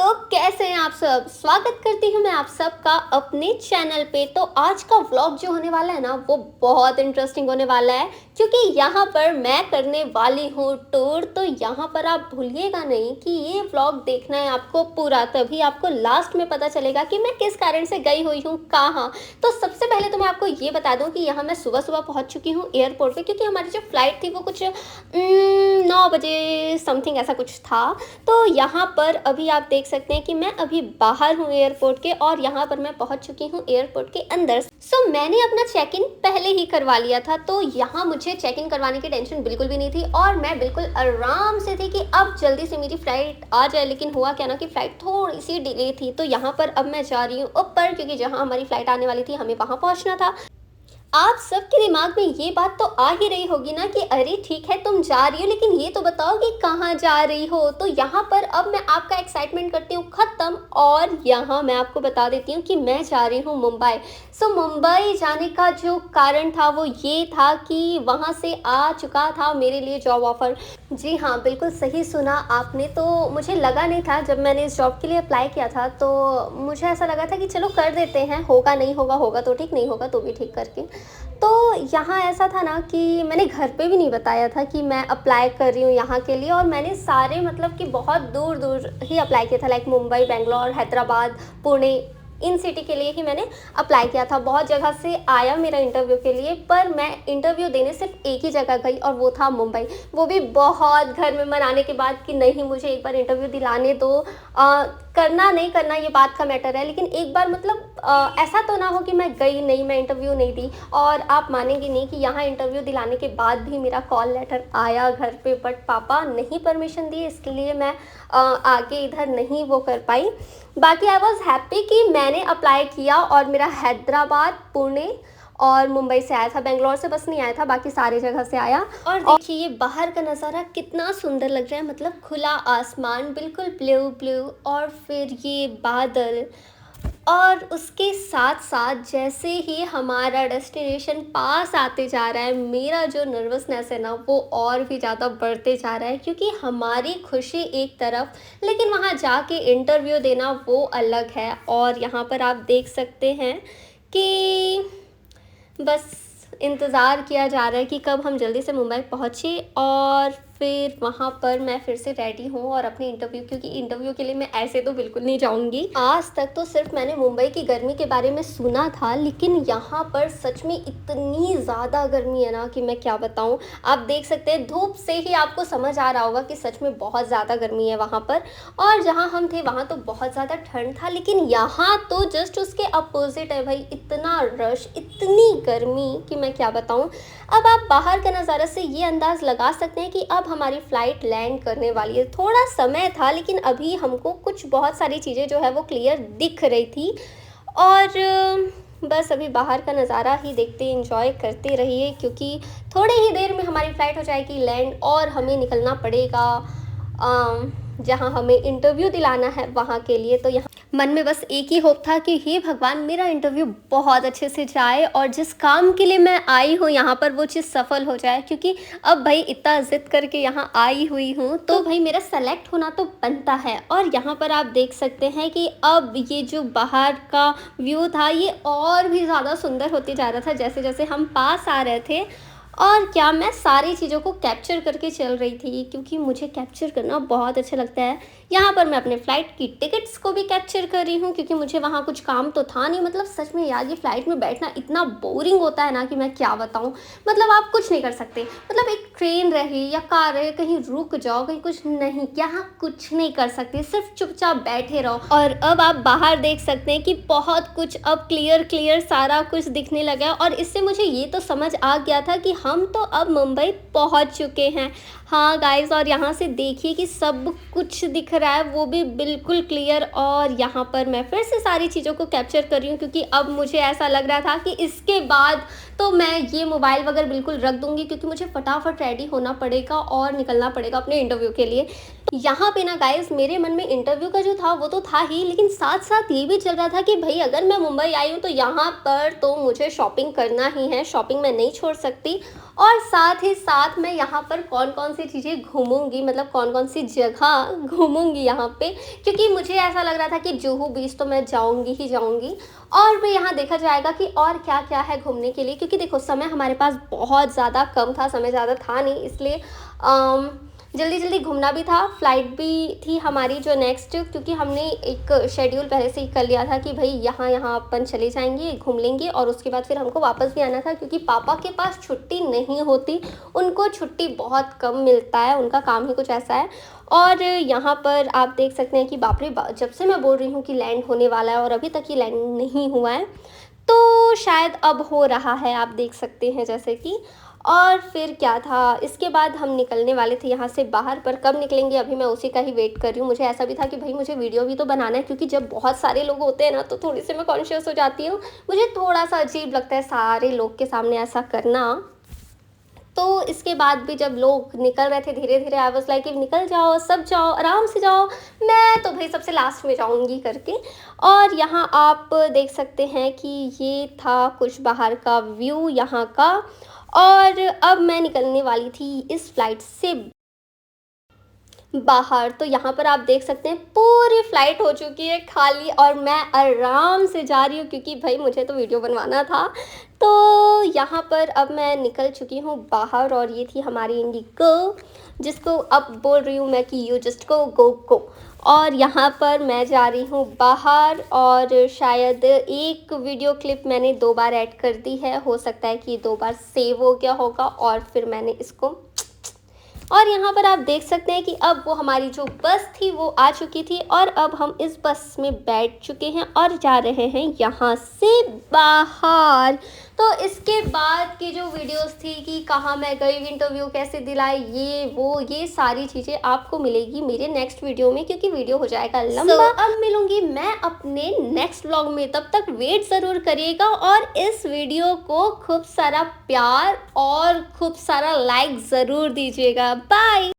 तो कैसे हैं आप सब? स्वागत करती हूँ मैं आप सबका अपने चैनल पे। तो आज का व्लॉग जो होने वाला है ना, वो बहुत इंटरेस्टिंग होने वाला है, क्योंकि यहाँ पर मैं करने वाली हूँ टूर। तो यहाँ पर आप भूलिएगा नहीं कि ये व्लॉग देखना है आपको पूरा, तभी आपको लास्ट में पता चलेगा कि मैं किस कारण से गई हुई हूँ कहाँ। तो सबसे पहले तो मैं आपको ये बता दूँ कि यहाँ मैं सुबह सुबह पहुँच चुकी हूँ एयरपोर्ट पे, क्योंकि हमारी जो फ्लाइट थी वो कुछ 9 बजे समथिंग ऐसा कुछ था। तो यहाँ पर अभी आप देख सकते हैं कि मैं अभी बाहर हूँ एयरपोर्ट के, और यहाँ पर मैं पहुँच चुकी हूँ एयरपोर्ट के अंदर। सो मैंने अपना चेक इन पहले ही करवा लिया था, तो यहाँ मुझे चेक इन करवाने की टेंशन बिल्कुल भी नहीं थी, और मैं बिल्कुल आराम से थी कि अब जल्दी से मेरी फ्लाइट आ जाए। लेकिन हुआ क्या ना कि फ्लाइट थोड़ी सी डिले थी, तो यहाँ पर अब मैं जा रही हूँ ऊपर, क्योंकि जहाँ हमारी फ्लाइट आने वाली थी हमें वहाँ पहुँचना था। आप सबके दिमाग में ये बात तो आ ही रही होगी ना कि अरे ठीक है तुम जा रही हो, लेकिन ये तो बताओ कि कहाँ जा रही हो। तो यहाँ पर अब मैं आपका एक्साइटमेंट करती हूँ ख़त्म, और यहाँ मैं आपको बता देती हूँ कि मैं जा रही हूँ मुंबई। सो मुंबई जाने का जो कारण था वो ये था कि वहाँ से आ चुका था मेरे लिए जॉब ऑफ़र। जी हाँ, बिल्कुल सही सुना आपने। तो मुझे लगा नहीं था, जब मैंने इस जॉब के लिए अप्लाई किया था तो मुझे ऐसा लगा था कि चलो कर देते हैं, होगा नहीं होगा, होगा तो ठीक, नहीं होगा तो भी ठीक करके। तो यहाँ ऐसा था ना कि मैंने घर पे भी नहीं बताया था कि मैं अप्लाई कर रही हूँ यहाँ के लिए, और मैंने सारे मतलब कि बहुत दूर दूर ही अप्लाई किया था, लाइक मुंबई, बेंगलोर, हैदराबाद, पुणे, इन सिटी के लिए ही मैंने अप्लाई किया था। बहुत जगह से आया मेरा इंटरव्यू के लिए, पर मैं इंटरव्यू देने सिर्फ एक ही जगह गई, और वो था मुंबई। वो भी बहुत घर में मनाने के बाद कि नहीं मुझे एक बार इंटरव्यू दिलाने दो। करना नहीं करना ये बात का मैटर है, लेकिन एक बार मतलब ऐसा तो ना हो कि मैं गई नहीं, मैं इंटरव्यू नहीं दी। और आप मानेंगे नहीं कि यहाँ इंटरव्यू दिलाने के बाद भी मेरा कॉल लेटर आया घर पे, बट पापा नहीं परमिशन दी, इसलिए मैं आगे इधर नहीं वो कर पाई। बाकी आई वॉज़ हैप्पी कि मैंने अप्लाई किया, और मेरा हैदराबाद, पुणे और मुंबई से आया था, बेंगलोर से बस नहीं आया था, बाकी सारी जगह से आया। और देखिए ये बाहर का नज़ारा कितना सुंदर लग रहा है, मतलब खुला आसमान बिल्कुल ब्लू ब्लू, और फिर ये बादल, और उसके साथ साथ जैसे ही हमारा डेस्टिनेशन पास आते जा रहा है, मेरा जो नर्वसनेस है ना वो और भी ज़्यादा बढ़ते जा रहा है, क्योंकि हमारी खुशी एक तरफ, लेकिन वहाँ जाके इंटरव्यू देना वो अलग है। और यहाँ पर आप देख सकते हैं कि बस इंतज़ार किया जा रहा है कि कब हम जल्दी से मुंबई पहुँचे, और फिर वहाँ पर मैं फिर से रेडी हूँ और अपने इंटरव्यू, क्योंकि इंटरव्यू के लिए मैं ऐसे तो बिल्कुल नहीं जाऊँगी। आज तक तो सिर्फ मैंने मुंबई की गर्मी के बारे में सुना था, लेकिन यहाँ पर सच में इतनी ज़्यादा गर्मी है ना कि मैं क्या बताऊँ। आप देख सकते हैं धूप से ही आपको समझ आ रहा होगा कि सच में बहुत ज़्यादा गर्मी है वहाँ पर। और जहाँ हम थे वहाँ तो बहुत ज़्यादा ठंड था, लेकिन यहाँ तो जस्ट उसके अपोजिट है भाई, इतना रश, इतनी गर्मी कि मैं क्या बताऊँ। अब आप बाहर का नज़ारा से ये अंदाज़ लगा सकते हैं कि अब हमारी फ़्लाइट लैंड करने वाली है। थोड़ा समय था, लेकिन अभी हमको कुछ बहुत सारी चीज़ें जो है वो क्लियर दिख रही थी। और बस अभी बाहर का नज़ारा ही देखते एंजॉय करते रहिए, क्योंकि थोड़े ही देर में हमारी फ़्लाइट हो जाएगी लैंड, और हमें निकलना पड़ेगा जहाँ हमें इंटरव्यू दिलाना है वहाँ के लिए। तो यहाँ मन में बस एक ही होप था कि हे भगवान मेरा इंटरव्यू बहुत अच्छे से जाए, और जिस काम के लिए मैं आई हूँ यहाँ पर वो चीज़ सफल हो जाए, क्योंकि अब भाई इतना ज़िद करके यहाँ आई हुई हूँ, तो भाई मेरा सेलेक्ट होना तो बनता है। और यहाँ पर आप देख सकते हैं कि अब ये जो बाहर का व्यू था ये और भी ज़्यादा सुंदर होते जा रहा था जैसे जैसे हम पास आ रहे थे। और क्या मैं सारी चीज़ों को कैप्चर करके चल रही थी, क्योंकि मुझे कैप्चर करना बहुत अच्छा लगता है। यहाँ पर मैं अपने फ़्लाइट की टिकट्स को भी कैप्चर कर रही हूँ, क्योंकि मुझे वहाँ कुछ काम तो था नहीं। मतलब सच में यार ये फ़्लाइट में बैठना इतना बोरिंग होता है ना कि मैं क्या बताऊँ। मतलब आप कुछ नहीं कर सकते, मतलब एक ट्रेन रहे या कार रहे, कहीं रुक जाओ, कहीं कुछ नहीं, यहाँ कुछ नहीं कर सकते, सिर्फ चुपचाप बैठे रहो। और अब आप बाहर देख सकते हैं कि बहुत कुछ अब क्लियर क्लियर सारा कुछ दिखने लगा है, और इससे मुझे ये तो समझ आ गया था कि हम तो अब मुंबई पहुंच चुके हैं। हाँ गाइस, और यहाँ से देखिए कि सब कुछ दिख रहा है, वो भी बिल्कुल क्लियर। और यहाँ पर मैं फिर से सारी चीज़ों को कैप्चर कर रही हूँ, क्योंकि अब मुझे ऐसा लग रहा था कि इसके बाद तो मैं ये मोबाइल वगैरह बिल्कुल रख दूँगी, क्योंकि मुझे फटाफट रेडी होना पड़ेगा और निकलना पड़ेगा अपने इंटरव्यू के लिए। यहाँ पे ना गाइस मेरे मन में इंटरव्यू का जो था वो तो था ही, लेकिन साथ साथ ये भी चल रहा था कि भाई अगर मैं मुंबई आई हूँ तो यहाँ पर तो मुझे शॉपिंग करना ही है, शॉपिंग मैं नहीं छोड़ सकती। और साथ ही साथ मैं यहाँ पर कौन-कौन सी चीज़ें घूमूँगी, मतलब कौन-कौन सी जगह घूमूँगी यहाँ पे, क्योंकि मुझे ऐसा लग रहा था कि जुहू बीच तो मैं जाऊँगी ही जाऊँगी। और भी यहाँ देखा जाएगा कि और क्या-क्या है घूमने के लिए, क्योंकि देखो समय हमारे पास बहुत ज़्यादा कम था, समय ज़्यादा था नहीं, इसलिए जल्दी-जल्दी घूमना भी था। फ़्लाइट भी थी हमारी जो नेक्स्ट, क्योंकि हमने एक शेड्यूल पहले से ही कर लिया था कि भई यहाँ-यहाँ अपन चले जाएँगे, घूम लेंगे और उसके बाद फिर हमको वापस भी आना था, क्योंकि पापा के पास छुट्टी नहीं होती, उनको छुट्टी बहुत कम मिलता है, उनका काम ही कुछ ऐसा है। और यहाँ पर आप देख सकते हैं कि बाप रे बा! जब से मैं बोल रही हूँ कि लैंड होने वाला है और अभी तक ये लैंड नहीं हुआ है, तो शायद अब हो रहा है, आप देख सकते हैं जैसे कि। और फिर क्या था, इसके बाद हम निकलने वाले थे यहाँ से बाहर, पर कब निकलेंगे अभी मैं उसी का ही वेट कर रही हूँ। मुझे ऐसा भी था कि भाई मुझे वीडियो भी तो बनाना है, क्योंकि जब बहुत सारे लोग होते हैं ना तो थोड़ी-सी मैं कॉन्शियस हो जाती हूँ। मुझे थोड़ा-सा अजीब लगता है सारे लोग के सामने ऐसा करना। तो इसके बाद भी जब लोग निकल रहे थे धीरे-धीरे, आई वाज़ लाइक कि निकल जाओ, सब जाओ, आराम से जाओ, मैं तो भई सबसे लास्ट में जाऊँगी करके। और यहाँ आप देख सकते हैं कि ये था कुछ बाहर का व्यू यहाँ का। और अब मैं निकलने वाली थी इस फ्लाइट से बाहर, तो यहाँ पर आप देख सकते हैं पूरी फ्लाइट हो चुकी है खाली और मैं आराम से जा रही हूँ, क्योंकि भाई मुझे तो वीडियो बनवाना था। तो यहाँ पर अब मैं निकल चुकी हूँ बाहर और ये थी हमारी इंडिगो, जिसको अब बोल रही हूँ मैं कि यू जस्ट गो गो गो। और यहाँ पर मैं जा रही हूँ बाहर और शायद एक वीडियो क्लिप मैंने 2 बार ऐड कर दी है, हो सकता है कि 2 बार सेव हो गया होगा और फिर मैंने इसको। और यहाँ पर आप देख सकते हैं कि अब वो हमारी जो बस थी वो आ चुकी थी और अब हम इस बस में बैठ चुके हैं और जा रहे हैं यहाँ से बाहर। तो इसके बाद की जो वीडियोस थी कि कहाँ मैं गई, इंटरव्यू कैसे दिलाई, ये वो ये सारी चीज़ें आपको मिलेगी मेरे नेक्स्ट वीडियो में, क्योंकि वीडियो हो जाएगा लंबा। अब मिलूंगी मैं अपने नेक्स्ट व्लॉग में, तब तक वेट ज़रूर करिएगा और इस वीडियो को खूब सारा प्यार और खूब सारा लाइक ज़रूर दीजिएगा। बाय।